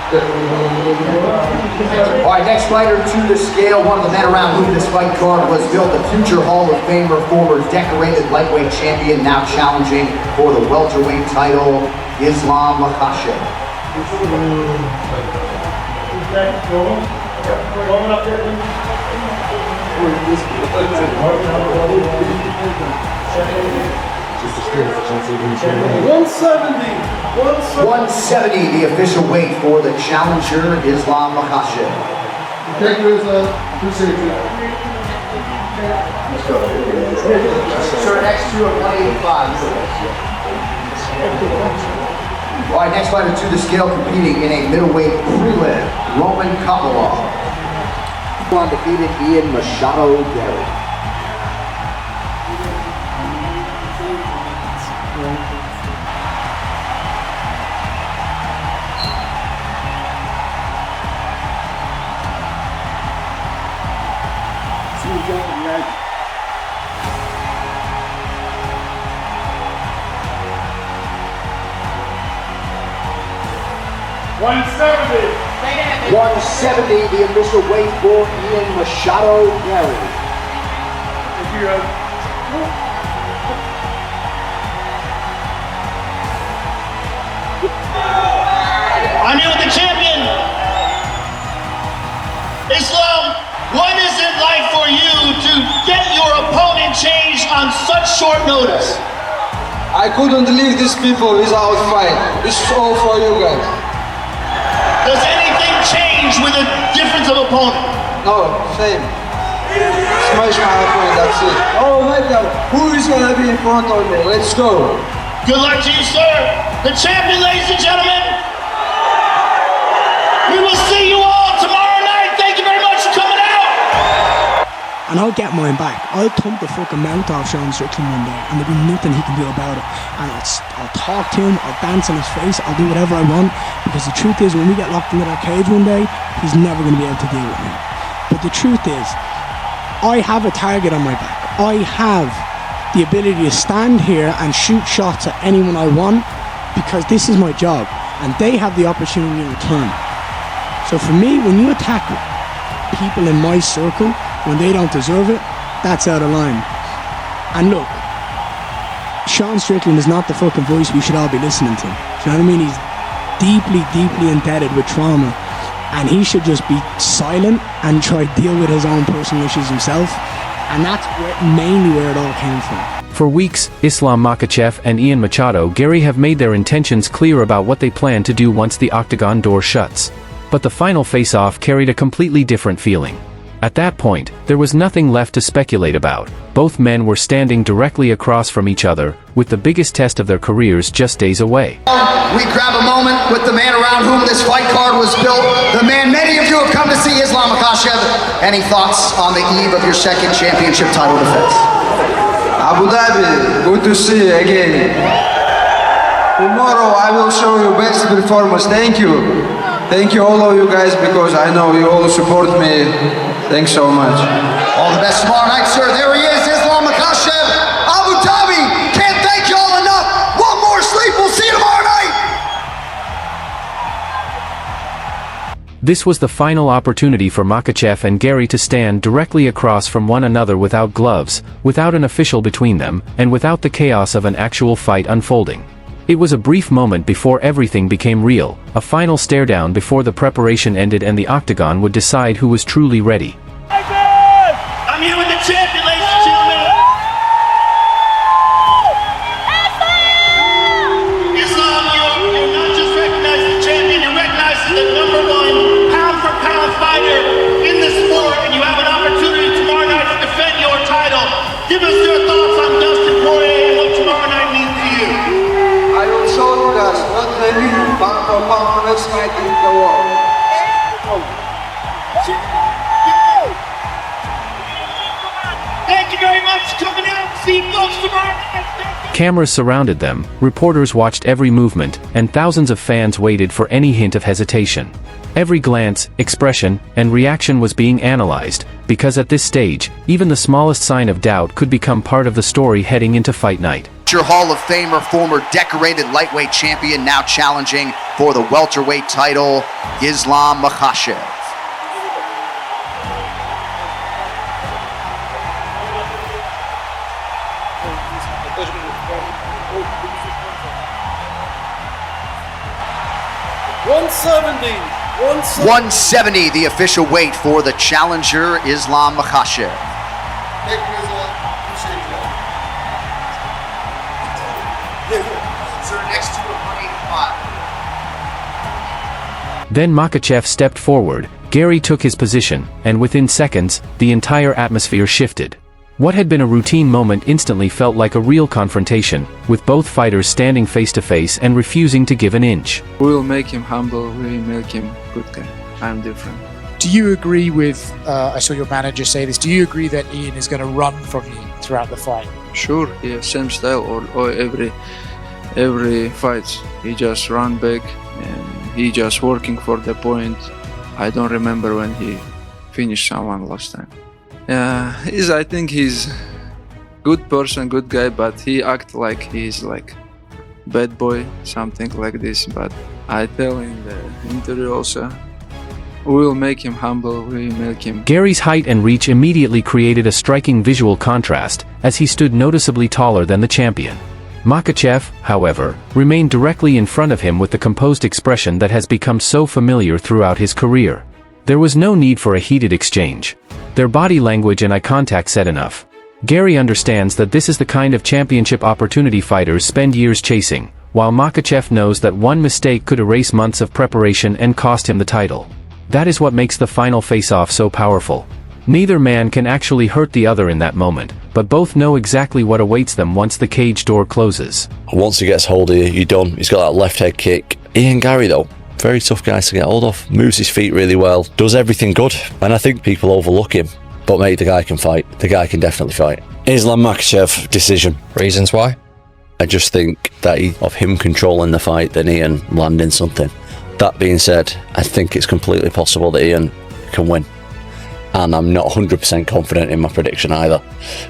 All right, next fighter to the scale, one of the men around whom this fight card was built, a future Hall of Famer, former decorated lightweight champion, now challenging for the welterweight title, Islam Makhachev. $170, the official weight for the challenger, Islam Makhachev. Sir, next to a 185. All right, next fighter to the scale, competing in a middleweight prelim, Roman Kopylov. Undefeated Ian Machado Garry. $170, the official weight for Ian Machado Garry. Thank you, I'm here with the champion. Islam, what is it like for you to get your opponent changed on such short notice? I couldn't leave these people without fight. This is all for you guys. Does anything change with a difference of opponent? No, same. Smash my opponent, that's it. Oh my God, who is gonna be in front of me? Let's go. Good luck to you, sir. The champion, ladies and gentlemen. We will see you all tomorrow night. Thank you very much for coming out. And I'll get mine back. I'll thump the fucking mouth off Sean Strickland one day, and there'll be nothing he can do about it. And I'll talk to him, I'll dance on his face, I'll do whatever I want, because the truth is, when we get locked into that cage one day, he's never going to be able to deal with me. But the truth is, I have a target on my back. I have the ability to stand here and shoot shots at anyone I want, because this is my job, and they have the opportunity in return. So for me, when you attack people in my circle when they don't deserve it, that's out of line. And look, Sean Strickland is not the fucking voice we should all be listening to. Do you know what I mean? He's deeply, deeply indebted with trauma, and he should just be silent and try to deal with his own personal issues himself. And that's mainly where it all came from. For weeks, Islam Makhachev and Ian Machado Garry have made their intentions clear about what they plan to do once the Octagon door shuts. But the final face-off carried a completely different feeling. At that point, there was nothing left to speculate about. Both men were standing directly across from each other, with the biggest test of their careers just days away. We grab a moment with the man around whom this fight card was built, the man many of you have come to see, Islam Makhachev. Any thoughts on the eve of your second championship title defense? Abu Dhabi, good to see you again. Tomorrow I will show you best performance. Thank you. Thank you all of you guys, because I know you all support me. Thanks so much. All the best tomorrow night, sir. There he is, Islam Makhachev. Abu Dhabi, can't thank you all enough. One more sleep, we'll see you tomorrow night. This was the final opportunity for Makhachev and Garry to stand directly across from one another without gloves, without an official between them, and without the chaos of an actual fight unfolding. It was a brief moment before everything became real, a final stare-down before the preparation ended and the Octagon would decide who was truly ready. I'm here with the champion, ladies and gentlemen. Islam, you not just recognize the champion, you recognize the #1 pound-for-pound fighter in the sport, and you have an opportunity tomorrow night to defend your title. Give us your thoughts on Dustin Poirier and what tomorrow night means to you. I will show you guys, not maybe pound for pound, let's fight in the world. Thank you very much for coming out. See you folks tomorrow night. Cameras surrounded them, reporters watched every movement, and thousands of fans waited for any hint of hesitation. Every glance, expression, and reaction was being analyzed, because at this stage, even the smallest sign of doubt could become part of the story heading into fight night. Future Hall of Famer, former decorated lightweight champion, now challenging for the welterweight title, Islam Makhachev. $170, the official weight for the challenger, Islam Makhachev. Thank you, Islam. Appreciate you. Sir, next to 185. Then Makhachev stepped forward, Garry took his position, and within seconds, the entire atmosphere shifted. What had been a routine moment instantly felt like a real confrontation, with both fighters standing face to face and refusing to give an inch. We'll make him humble, we'll make him good guy. I'm different. Do you agree with, I saw your manager say this, do you agree that Ian is going to run from you throughout the fight? Sure, yeah, same style or every fight. He just run back and he just working for the point. I don't remember when he finished someone last time. I think he's good person, good guy, but he act like he's like bad boy, something like this. But I tell in the interview also, we'll make him humble, we'll make him... Garry's height and reach immediately created a striking visual contrast, as he stood noticeably taller than the champion. Makhachev, however, remained directly in front of him with the composed expression that has become so familiar throughout his career. There was no need for a heated exchange. Their body language and eye contact said enough. Garry understands that this is the kind of championship opportunity fighters spend years chasing, while Makhachev knows that one mistake could erase months of preparation and cost him the title. That is what makes the final face-off so powerful. Neither man can actually hurt the other in that moment, but both know exactly what awaits them once the cage door closes. Once he gets hold of you, you're done. He's got that left head kick. Ian Garry though, very tough guy to get hold of. Moves his feet really well, does everything good, and I think people overlook him. But mate, the guy can fight. The guy can definitely fight. Islam Makhachev, decision. Reasons why? I just think that of him controlling the fight than Ian landing something. That being said, I think it's completely possible that Ian can win. And I'm not 100% confident in my prediction either.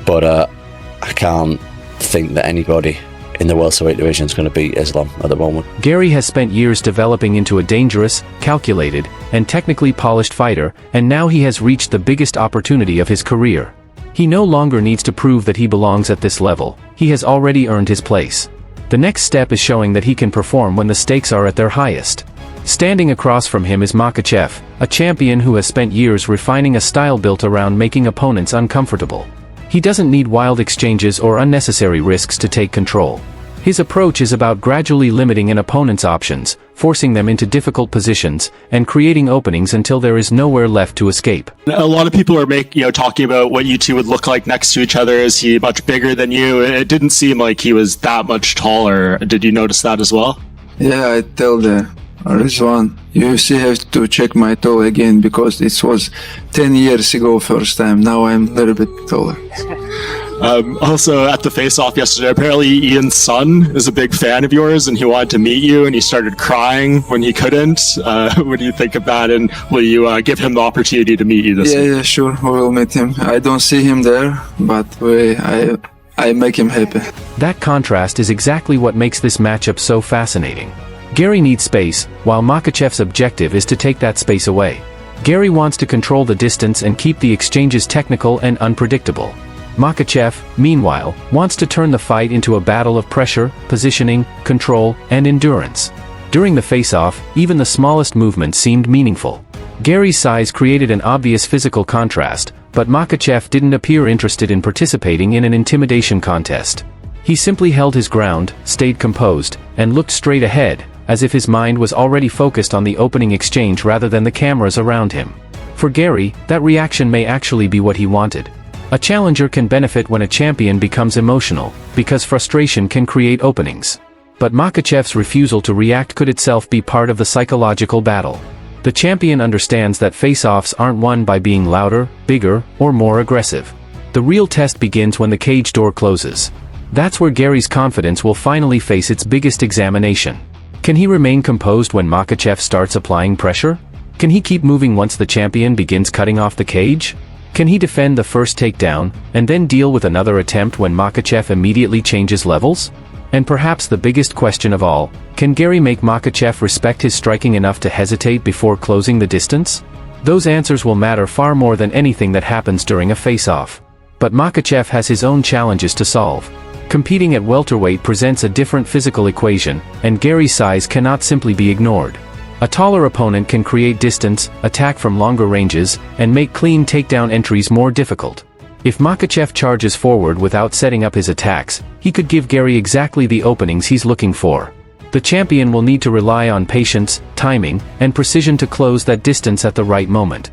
But I can't think that anybody in the welterweight division is going to beat Islam at the moment. Garry has spent years developing into a dangerous, calculated, and technically polished fighter, and now he has reached the biggest opportunity of his career. He no longer needs to prove that he belongs at this level. He has already earned his place. The next step is showing that he can perform when the stakes are at their highest. Standing across from him is Makhachev, a champion who has spent years refining a style built around making opponents uncomfortable. He doesn't need wild exchanges or unnecessary risks to take control. His approach is about gradually limiting an opponent's options, forcing them into difficult positions, and creating openings until there is nowhere left to escape. A lot of people are talking about what you two would look like next to each other. Is he much bigger than you? It didn't seem like he was that much taller. Did you notice that as well? Yeah, I tell the Rizwan, UFC has to check my toe again because it was 10 years ago first time. Now I'm a little bit taller. Also, at the face-off yesterday, apparently Ian's son is a big fan of yours and he wanted to meet you and he started crying when he couldn't. What do you think of that, and will you give him the opportunity to meet you this week? Yeah, sure, we will meet him. I don't see him there, but I make him happy. That contrast is exactly what makes this matchup so fascinating. Garry needs space, while Makhachev's objective is to take that space away. Garry wants to control the distance and keep the exchanges technical and unpredictable. Makhachev, meanwhile, wants to turn the fight into a battle of pressure, positioning, control, and endurance. During the face-off, even the smallest movement seemed meaningful. Garry's size created an obvious physical contrast, but Makhachev didn't appear interested in participating in an intimidation contest. He simply held his ground, stayed composed, and looked straight ahead, as if his mind was already focused on the opening exchange rather than the cameras around him. For Garry, that reaction may actually be what he wanted. A challenger can benefit when a champion becomes emotional, because frustration can create openings. But Makhachev's refusal to react could itself be part of the psychological battle. The champion understands that face-offs aren't won by being louder, bigger, or more aggressive. The real test begins when the cage door closes. That's where Garry's confidence will finally face its biggest examination. Can he remain composed when Makhachev starts applying pressure? Can he keep moving once the champion begins cutting off the cage? Can he defend the first takedown, and then deal with another attempt when Makhachev immediately changes levels? And perhaps the biggest question of all, can Garry make Makhachev respect his striking enough to hesitate before closing the distance? Those answers will matter far more than anything that happens during a face-off. But Makhachev has his own challenges to solve. Competing at welterweight presents a different physical equation, and Garry's size cannot simply be ignored. A taller opponent can create distance, attack from longer ranges, and make clean takedown entries more difficult. If Makhachev charges forward without setting up his attacks, he could give Garry exactly the openings he's looking for. The champion will need to rely on patience, timing, and precision to close that distance at the right moment.